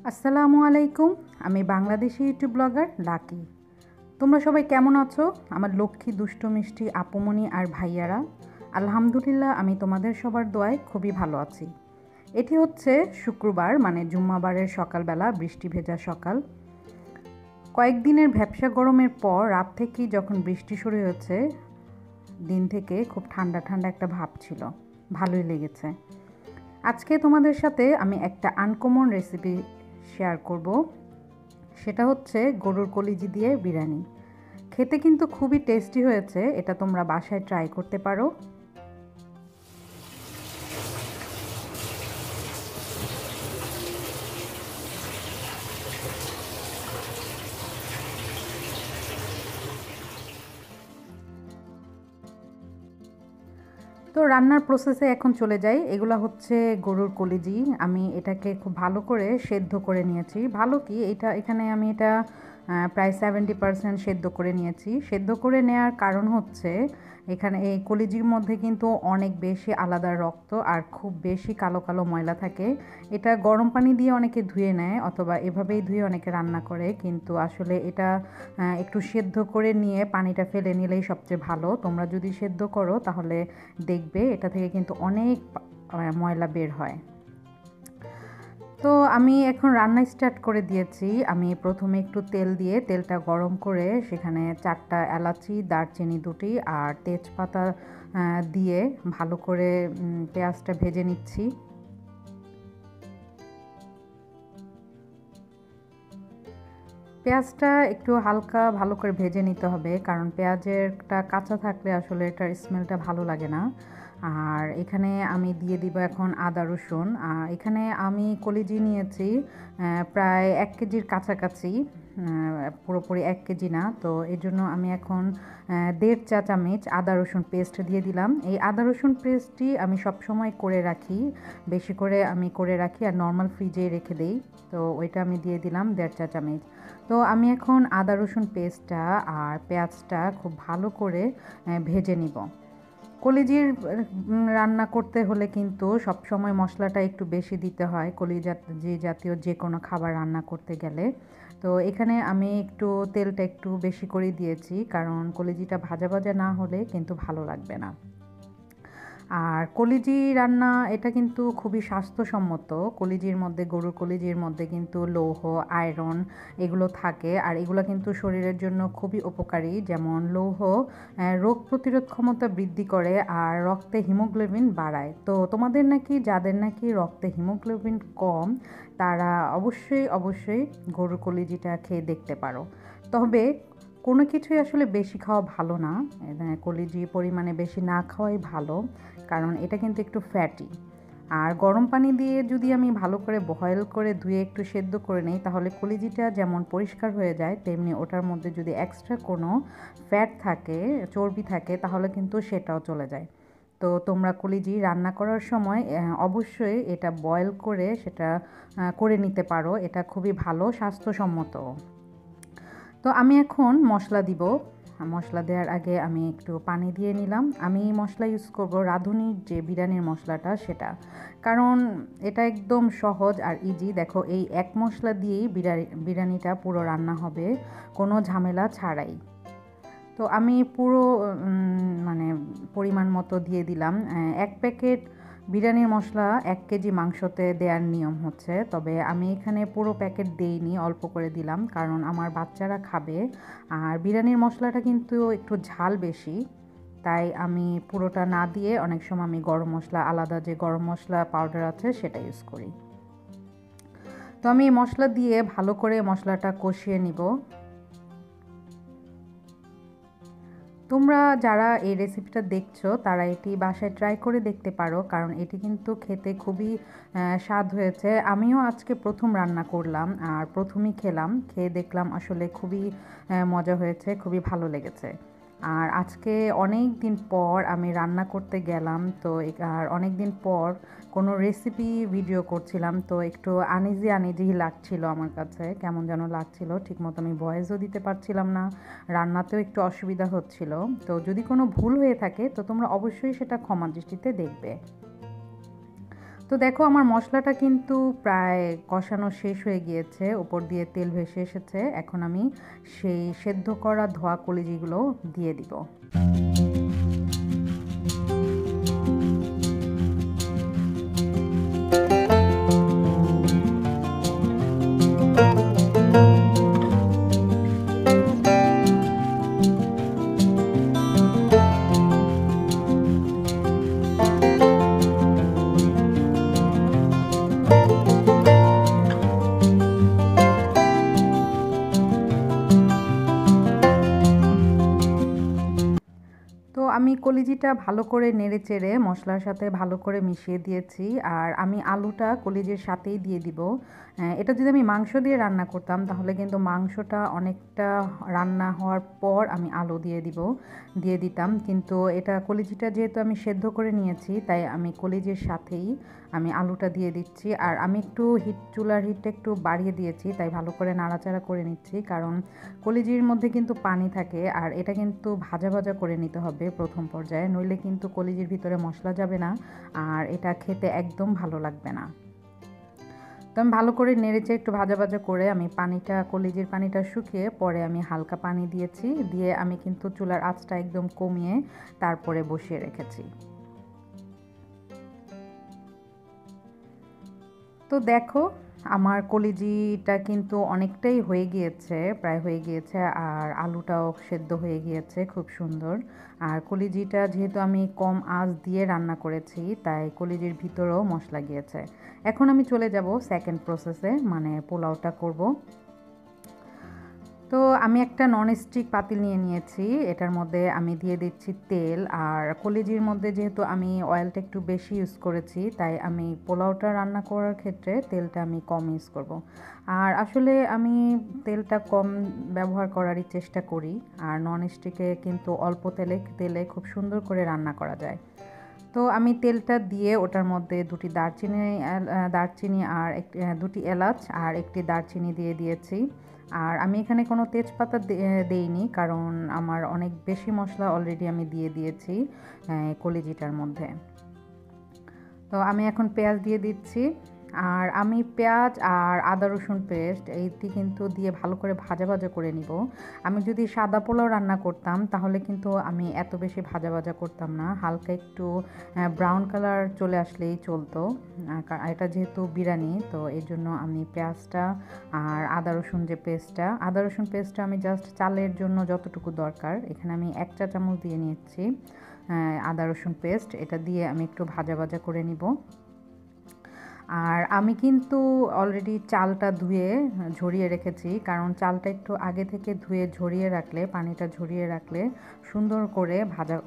আসসালামু আলাইকুম। আমি বাংলাদেশি ইউটিউব ব্লগার লাকি। তোমরা সবাই কেমন আছো? আমার লক্ষ্মী দুষ্টু মিষ্টি আপুমনি আর ভাইয়ারা, আলহামদুলিল্লাহ আমি তোমাদের সবার দোয়ায় খুবই ভালো আছি। এটি হচ্ছে শুক্রবার, মানে জুম্মাবারের সকালবেলা, বৃষ্টি ভেজা সকাল। কয়েকদিনের ভ্যাপসা গরমের পর রাত থেকেই যখন বৃষ্টি শুরু হয়েছে, দিন থেকে খুব ঠান্ডা ঠান্ডা একটা ভাব ছিল, ভালোই লেগেছে। আজকে তোমাদের সাথে আমি একটা আনকমন রেসিপি শেয়ার করব। সেটা হচ্ছে গরুর কলিজি দিয়ে বিরিয়ানি। খেতে কিন্তু খুবই টেস্টি হয়েছে, এটা তোমরা বাসায় ট্রাই করতে পারো। তো রান্নার প্রসেসে এখন চলে যাই। এগুলো হচ্ছে গরুর কলিজি। আমি এটাকে খুব ভালো করে সেদ্ধ করে নিয়েছি। ভালো কি, এখানে আমি এটা প্রায় 70% সেদ্ধ করে নিয়েছি। সেদ্ধ করে নেওয়ার কারণ হচ্ছে এখানে এই কলিজির মধ্যে কিন্তু অনেক বেশি আলাদা রক্ত আর খুব বেশি কালো কালো ময়লা থাকে। এটা গরম পানি দিয়ে অনেকে ধুয়ে নেয় অথবা এভাবেই ধুয়ে অনেকে রান্না করে, কিন্তু আসলে এটা একটু সেদ্ধ করে নিয়ে পানিটা ফেলে নিলেই সবচেয়ে ভালো। তোমরা যদি সেদ্ধ করো তাহলে দেখবে এটা থেকে কিন্তু অনেক ময়লা বের হয়। তো আমি এখন রান্না স্টার্ট করে দিয়েছি। আমি প্রথমে একটু তেল দিয়ে তেলটা গরম করে সেখানে 4টা এলাচি, দারচিনি 2টি আর তেজপাতা দিয়ে ভালো করে পেঁয়াজটা ভেজে নিচ্ছি। পেঁয়াজটা একটু হালকা ভালো করে ভেজে নিতে হবে, কারণ পেঁয়াজেরটা কাঁচা থাকলে আসলে এটার স্মেলটা ভালো লাগে না। আর এখানে আমি দিয়ে দিব এখন আদা রসুন। এখানে আমি কলিজি নিয়েছি প্রায় 1 কেজির কাছাকাছি, পুরোপুরি 1 কেজি না। তো এই জন্য আমি এখন 1.5 চা চামচ আদা রসুন পেস্ট দিয়ে দিলাম। এই আদা রসুন পেস্টটি আমি সবসময় করে রাখি, বেশি করে আমি করে রাখি আর নর্মাল ফ্রিজে রেখে দেই। তো ওইটা আমি দিয়ে দিলাম 1.5 চা চামচ। তো আমি এখন আদা রসুন পেস্টটা আর পেঁয়াজটা খুব ভালো করে ভেজে নিব। কলিজির রান্না করতে হলে কিন্তু সবসময় মশলাটা একটু বেশি দিতে হয়, কলিজি জাতীয় যে কোনো খাবার রান্না করতে গেলে। তো এখানে আমি একটু তেলটা একটু বেশি করে দিয়েছি, কারণ কলিজিটা ভাজা ভাজা না হলে কিন্তু ভালো লাগবে না। আর কলিজি রান্না এটা কিন্তু খুবই স্বাস্থ্যসম্মত। কলিজির মধ্যে, গরুর কলিজির মধ্যে কিন্তু লৌহ, আয়রন এগুলো থাকে, আর এগুলো কিন্তু শরীরের জন্য খুবই উপকারী। যেমন লৌহ রোগ প্রতিরোধ ক্ষমতা বৃদ্ধি করে আর রক্তে হিমোগ্লোবিন বাড়ায়। তো তোমাদের নাকি, যাদের নাকি রক্তে হিমোগ্লোবিন কম, তারা অবশ্যই গরুর কলিজিটা খেয়ে দেখতে পারো। তবে কোনো কিছুই আসলে বেশি খাওয়া ভালো না, কলিজি পরিমাণে বেশি না খাওয়াই ভালো, কারণ এটা কিন্তু একটু ফ্যাটি। আর গরম পানি দিয়ে যদি আমি ভালো করে বয়েল করে ধুয়ে একটু সেদ্ধ করে নেই, তাহলে কলিজিটা যেমন পরিষ্কার হয়ে যায়, তেমনি ওটার মধ্যে যদি এক্সট্রা কোনো ফ্যাট থাকে, চর্বি থাকে, তাহলে কিন্তু সেটাও চলে যায়। তো তোমরা কলিজি রান্না করার সময় অবশ্যই এটা বয়েল করে সেটা করে নিতে পারো, এটা খুবই ভালো, স্বাস্থ্যসম্মত। তো আমি এখন মশলা দিব। মশলা দেওয়ার আগে আমি একটু পানি দিয়ে নিলাম। আমি মশলা ইউজ করব রাঁধুনির যে বিরিয়ানির মশলাটা, সেটা, কারণ এটা একদম সহজ আর ইজি। দেখো, এই এক মশলা দিয়েই বিরিয়ানিটা পুরো রান্না হবে, কোনো ঝামেলা ছাড়াই। তো আমি পুরো মানে পরিমাণ মতো দিয়ে দিলাম। 1 প্যাকেট বিরিয়ানির মশলা 1 কেজি মাংসতে দেওয়ার নিয়ম হচ্ছে, তবে আমি এখানে পুরো প্যাকেট দিইনি, অল্প করে দিলাম, কারণ আমার বাচ্চারা খাবে। আর বিরিয়ানির মশলাটা কিন্তু একটু ঝাল বেশি, তাই আমি পুরোটা না দিয়ে অনেক সময় আমি গরম মশলা, আলাদা যে গরম মশলা পাউডার আছে সেটা ইউজ করি। তো আমি মশলা দিয়ে ভালো করে মশলাটা কষিয়ে নিব। তোমরা যারা এই রেসিপিটা দেখছো তারা এটি বাসায় ট্রাই করে দেখতে পারো, কারণ এটি কিন্তু খেতে খুবই স্বাদ হয়েছে। আমিও আজকে প্রথম রান্না করলাম আর প্রথমই খেলাম, খেয়ে দেখলাম আসলে খুবই মজা হয়েছে, খুবই ভালো লেগেছে। আর আজকে অনেক দিন পর আমি রান্না করতে গেলাম, তো আর অনেক দিন পর কোনো রেসিপি ভিডিও করছিলাম, তো একটু আনইজি লাগছিল আমার কাছে, কেমন যেন লাগছিল, ঠিকমতো আমি ভয়েসও দিতে পারছিলাম না, রান্নাতেও একটু অসুবিধা হচ্ছিল। তো যদি কোনো ভুল হয়ে থাকে তো তোমরা অবশ্যই সেটা ক্ষমা দৃষ্টিতে দেখবে। তো দেখো আমার মশলাটা কিন্তু প্রায় কষানো শেষ হয়ে গিয়েছে, উপর দিয়ে তেল ভেসে এসেছে। এখন আমি সেই সেদ্ধ করা ধোয়া কলিজিগুলো দিয়ে দিব। তো আমি কলিজিটা ভালো করে নেড়েচেড়ে মশলার সাথে ভালো করে মিশিয়ে দিয়েছি। আর আমি আলুটা কলিজির সাথেই দিয়ে দিব। এটা যদি আমি মাংস দিয়ে রান্না করতাম তাহলে কিন্তু মাংসটা অনেকটা রান্না হওয়ার পর আমি আলু দিয়ে দিতাম, কিন্তু এটা কলিজিটা যেহেতু আমি সেদ্ধ করে নিয়েছি তাই আমি কলিজির সাথেই আমি আলুটা দিয়ে দিচ্ছি। আর আমি একটু চুলার হিটটা একটু বাড়িয়ে দিয়েছি, তাই ভালো করে নাড়াচাড়া করে নিচ্ছি, কারণ কলিজির মধ্যে কিন্তু পানি থাকে আর এটা কিন্তু ভাজা ভাজা করে নিতে হবে প্রথম পর্যায়ে, নইলে কিন্তু কলিজির ভিতরে মশলা যাবে না আর এটা খেতে একদম ভালো লাগবে না। তো আমি ভালো করে নেড়েচে একটু ভাজা ভাজা করে আমি কলিজির পানিটা শুকিয়ে পরে আমি হালকা পানি দিয়েছি, দিয়ে আমি কিন্তু চুলার আঁচটা একদম কমিয়ে তারপরে বসিয়ে রেখেছি। তো দেখো আমার কলিজিটা কিন্তু অনেকটাই হয়ে গিয়েছে, প্রায় হয়ে গিয়েছে, আর আলুটাও সেদ্ধ হয়ে গিয়েছে খুব সুন্দর। আর কলিজিটা যেহেতু আমি কম আঁচ দিয়ে রান্না করেছি তাই কলিজির ভিতরেও মশলা গিয়েছে। এখন আমি চলে যাব সেকেন্ড প্রসেসে, মানে পোলাওটা করব। তো আমি একটা ননস্টিক পাতিল নিয়ে নিয়েছি, এটার মধ্যে আমি দিয়ে দিচ্ছি তেল। আর কলিজির মধ্যে যেহেতু আমি অয়েলটা একটু বেশি ইউজ করেছি তাই আমি পোলাওটা রান্না করার ক্ষেত্রে তেলটা আমি কম ইউজ করব। আর আসলে আমি তেলটা কম ব্যবহার করারই চেষ্টা করি, আর ননস্টিকে কিন্তু অল্প তেলে খুব সুন্দর করে রান্না করা যায়। তো আমি তেলটা দিয়ে ওটার মধ্যে দুটি দারচিনি আর দুটি এলাচ আর একটি দারচিনি দিয়ে দিয়েছি। আর আমি এখানে কোনো তেজপাতা দেইনি, কারণ আমার অনেক বেশি মশলা অলরেডি আমি দিয়ে দিয়েছি কলিজিটার মধ্যে। তো আমি এখন পেঁয়াজ দিয়ে দিচ্ছি। আর আমি পেঁয়াজ আর আদা রসুন পেস্ট এইটি কিন্তু দিয়ে ভালো করে ভাজা ভাজা করে নিব। আমি যদি সাদা পোলাও রান্না করতাম তাহলে কিন্তু আমি এত বেশি ভাজা ভাজা করতাম না, হালকা একটু ব্রাউন কালার চলে আসলেই চলতো। এটা যেহেতু বিরিয়ানি তো এই জন্য আমি পেঁয়াজটা আর আদা রসুন পেস্টটা আমি জাস্ট চালের জন্য যতটুকু দরকার এখানে আমি 1 চা চামচ দিয়ে নিচ্ছি আদা রসুন পেস্ট। এটা দিয়ে আমি একটু ভাজা ভাজা করে নিব। আর আমি কিন্তু অলরেডি চালটা ধুয়ে ঝরিয়ে রেখেছি, কারণ চালটা একটু আগে থেকে ধুয়ে ঝরিয়ে রাখলে, পানিটা ঝরিয়ে রাখলে সুন্দর করে ভাজা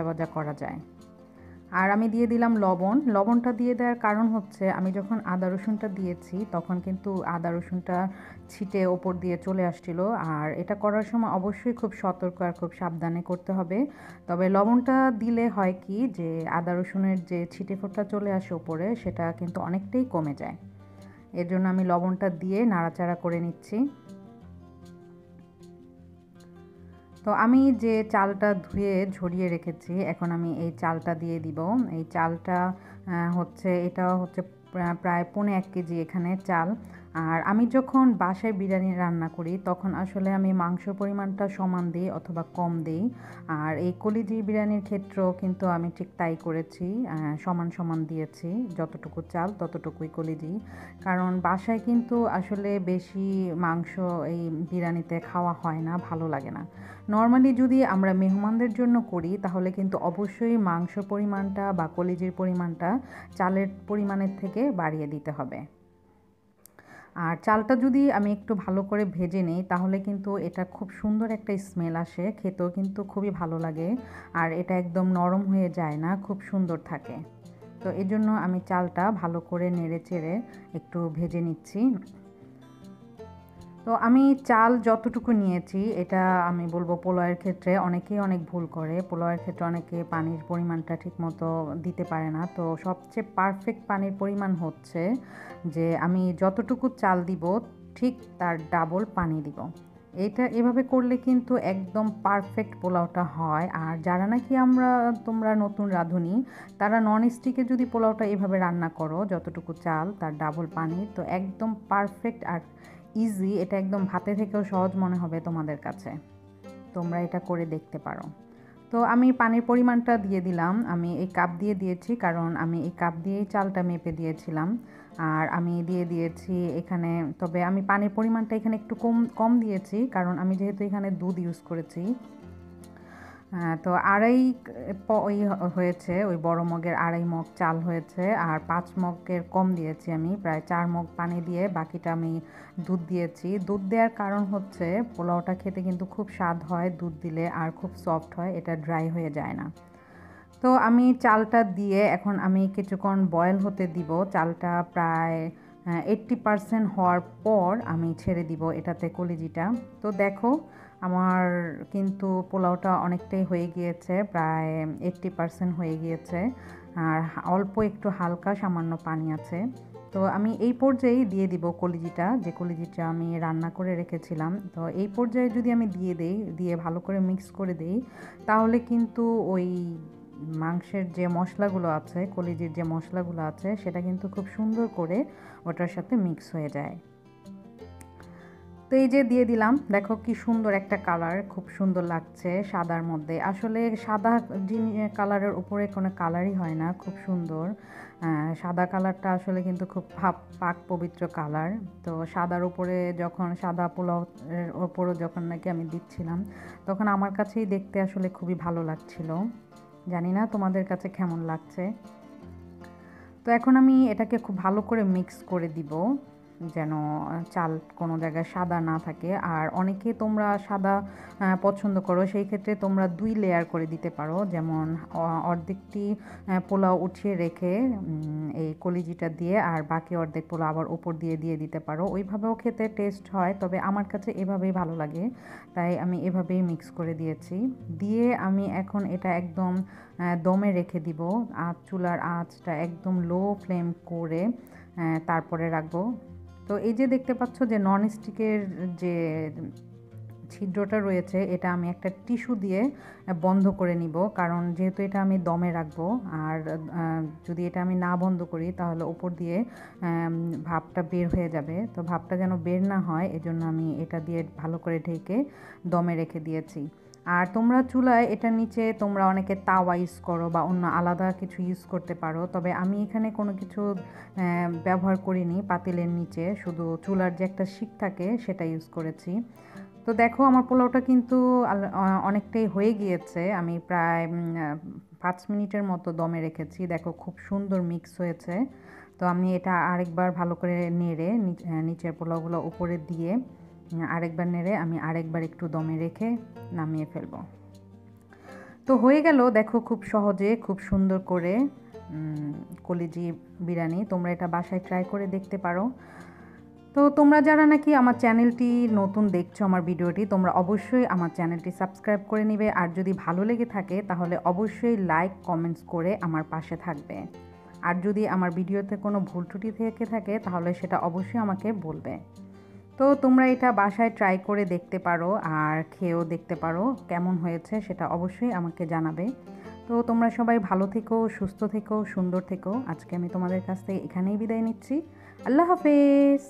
ভাজা করা যায়। আর আমি দিয়ে দিলাম লবণটা দিয়ে দেওয়ার কারণ হচ্ছে আমি যখন আদা রসুনটা দিয়েছি তখন কিন্তু আদা রসুনটা ছিটে ওপর দিয়ে চলে আসছিল, আর এটা করার সময় অবশ্যই খুব সতর্ক আর খুব সাবধানে করতে হবে। তবে লবণটা দিলে হয় কি যে আদা রসুনের যে ছিটে ফোঁটা চলে আসে ওপরে সেটা কিন্তু অনেকটাই কমে যায়। এর জন্য আমি লবণটা দিয়ে নাড়াচাড়া করে নিচ্ছি। তো আমি যে চালটা ধুয়ে ঝরিয়ে রেখেছি এখন আমি এই চালটা দিয়ে দিব। এই চালটা এটা হচ্ছে প্রায় 1.5 কেজি এখানে চাল। আর আমি যখন বাসায় বিরিয়ানি রান্না করি তখন আসলে আমি মাংসর পরিমাণটা সমান দিই অথবা কম দিই। আর এই কলিজি বিরিয়ানির ক্ষেত্রেও কিন্তু আমি ঠিক তাই করেছি, সমান সমান দিয়েছি, যতটুকু চাল ততটুকুই কলিজি। কারণ বাসায় কিন্তু আসলে বেশি মাংস এই বিরিয়ানিতে খাওয়া হয় না, ভালো লাগে না। নর্মালি যদি আমরা মেহমানদের জন্য করি তাহলে কিন্তু অবশ্যই মাংসর পরিমাণটা বা কলিজির পরিমাণটা চালের পরিমাণের থেকে বাড়িয়ে দিতে হবে। আর চালটা যদি আমি একটু ভালো করে ভেজে নিই তাহলে কিন্তু এটা খুব সুন্দর একটা স্মেল আসে, খেতেও কিন্তু খুবই ভালো লাগে। আর এটা একদম নরম হয়ে যায় না, খুব সুন্দর থাকে। তো এই জন্য আমি চালটা ভালো করে নেড়ে চেড়ে একটু ভেজে নিচ্ছি। তো আমি চাল যতটুকু নিয়েছি এটা আমি বলবো পোলাওয়ের ক্ষেত্রে অনেকেই অনেক ভুল করে, পোলাওয়ের ক্ষেত্রে অনেকে পানির পরিমাণটা ঠিকমতো দিতে পারে না। তো সবচেয়ে পারফেক্ট পানির পরিমাণ হচ্ছে যে আমি যতটুকু চাল দিব ঠিক তার ডাবল পানি দিব। এটা এভাবে করলে কিন্তু একদম পারফেক্ট পোলাওটা হয়। আর যারা নাকি তোমরা নতুন রাঁধুনি, তারা ননস্টিকে যদি পোলাওটা এভাবে রান্না করো, যতটুকু চাল তার ডাবল পানি, তো একদম পারফেক্ট আর ইজি। এটা একদম ভাতে থেকেও সহজ মনে হবে তোমাদের কাছে। তোমরা এটা করে দেখতে পারো। তো আমি পানির পরিমাণটা দিয়ে দিলাম, আমি এই কাপ দিয়ে দিয়েছি, কারণ আমি এই কাপ দিয়েই চালটা মেপে দিয়েছিলাম। আর আমি দিয়ে দিয়েছি এখানে, তবে আমি পানির পরিমাণটা এখানে একটু কম কম দিয়েছি, কারণ আমি যেহেতু এখানে দুধ ইউজ করেছি। তো আড়াই ওই হয়েছে, ওই বড় মগের 2.5 মগ চাল হয়েছে, আর 5 মগের কম দিয়েছি আমি, প্রায় 4 মগ পানি দিয়ে বাকিটা আমি দুধ দিয়েছি। দুধ দেওয়ার কারণ হচ্ছে পোলাওটা খেতে কিন্তু খুব স্বাদ হয় দুধ দিলে, আর খুব সফট হয়, এটা ড্রাই হয়ে যায় না। তো আমি চালটা দিয়ে এখন আমি কিছুক্ষণ বয়েল হতে দিব। চালটা প্রায় 80% হওয়ার পর আমি ছেড়ে দিব এটাতে কলিজিটা। তো দেখো আমার কিন্তু পোলাওটা অনেকটাই হয়ে গিয়েছে, প্রায় 80% হয়ে গিয়েছে, আর অল্প একটু হালকা সামান্য পানি আছে। তো আমি এই পর্যায়েই দিয়ে দিব কলিজিটা, যে কলিজিটা আমি রান্না করে রেখেছিলাম। তো এই পর্যায়ে যদি আমি দিয়ে ভালো করে মিক্স করে দিই, তাহলে কিন্তু ওই মাংসের যে মশলাগুলো আছে, কলিজির যে মশলাগুলো আছে, সেটা কিন্তু খুব সুন্দর করে ওটার সাথে মিক্স হয়ে যায়। তো এই যে দিয়ে দিলাম, দেখো কি সুন্দর একটা কালার, খুব সুন্দর লাগছে সাদার মধ্যে। আসলে সাদা কালারের উপরে কোনো কালারই হয় না, খুব সুন্দর। সাদা কালারটা আসলে কিন্তু খুব পাক পবিত্র কালার। তো সাদার উপরে যখন সাদা পোলাওয়ের ওপরও যখন নাকি আমি দিচ্ছিলাম, তখন আমার কাছেই দেখতে আসলে খুবই ভালো লাগছিল। জানি না তোমাদের কাছে কেমন লাগছে। তো এখন আমি এটাকে খুব ভালো করে মিক্স করে দিব, যেন চাল কোনো জায়গায় সাদা না থাকে। আর অনেকে তোমরা সাদা পছন্দ করো, সেই ক্ষেত্রে তোমরা 2 লেয়ার করে দিতে পারো, যেমন অর্ধেকটি পোলাও উঠিয়ে রেখে এই কলিজিটা দিয়ে, আর বাকি অর্ধেক পোলাও আবার উপর দিয়ে দিতে পারো। ওইভাবেও খেতে টেস্ট হয়, তবে আমার কাছে এভাবেই ভালো লাগে, তাই আমি এভাবেই মিক্স করে দিয়েছি। দিয়ে আমি এখন এটা একদম দমে রেখে দিব। চুলার আঁচটা একদম লো ফ্লেম করে তারপরে রাখবো। তো এই যে দেখতে পাচ্ছ যে ননস্টিকের যে ছিদ্রটা রয়েছে, এটা আমি একটা টিস্যু দিয়ে বন্ধ করে নিব, কারণ যেহেতু এটা আমি দমে রাখবো। আর যদি এটা আমি না বন্ধ করি, তাহলে উপর দিয়ে ভাপটা বের হয়ে যাবে। তো ভাপটা যেন বের না হয়, এজন্য আমি এটা দিয়ে ভালো করে ঢেকে দমে রেখে দিয়েছি। আর তোমরা চুলায় এটার নিচে তোমরা অনেকে তাওয়া ইউজ করো বা অন্য আলাদা কিছু ইউজ করতে পারো, তবে আমি এখানে কোনো কিছু ব্যবহার করিনি পাতিলের নিচে, শুধু চুলার যে একটা শিক থাকে সেটা ইউজ করেছি। তো দেখো আমার পোলাওটা কিন্তু অনেকটাই হয়ে গিয়েছে, আমি প্রায় 5 মিনিটের মতো দমে রেখেছি। দেখো খুব সুন্দর মিক্স হয়েছে। তো আমি এটা আরেকবার ভালো করে নেড়ে নিচের পোলাওগুলো উপরে দিয়ে আরেকবার নেড়ে আমি আরেকবার একটু দমে রেখে নামিয়ে ফেলবো। তো হয়ে গেল, দেখো খুব সহজে খুব সুন্দর করে কলিজি বিরিয়ানি। তোমরা এটা বাসায় ট্রাই করে দেখতে পারো। তো তোমরা যারা নাকি আমার চ্যানেলটি নতুন দেখছো, আমার ভিডিওটি, তোমরা অবশ্যই আমার চ্যানেলটি সাবস্ক্রাইব করে নিবে। আর যদি ভালো লেগে থাকে, তাহলে অবশ্যই লাইক কমেন্টস করে আমার পাশে থাকবে। আর যদি আমার ভিডিওতে কোনো ভুল ত্রুটি থেকে থাকে, তাহলে সেটা অবশ্যই আমাকে বলবে। তো তোমরা এটা বাসায় ট্রাই করে দেখতে পারো, আর খেয়েও দেখতে পারো কেমন হয়েছে, সেটা অবশ্যই আমাকে জানাবে। তো তোমরা সবাই ভালো থেকো, সুস্থ থেকো, সুন্দর থেকো। আজকে আমি তোমাদের কাছ থেকে এখানেই বিদায় নিচ্ছি। আল্লাহ হাফেজ।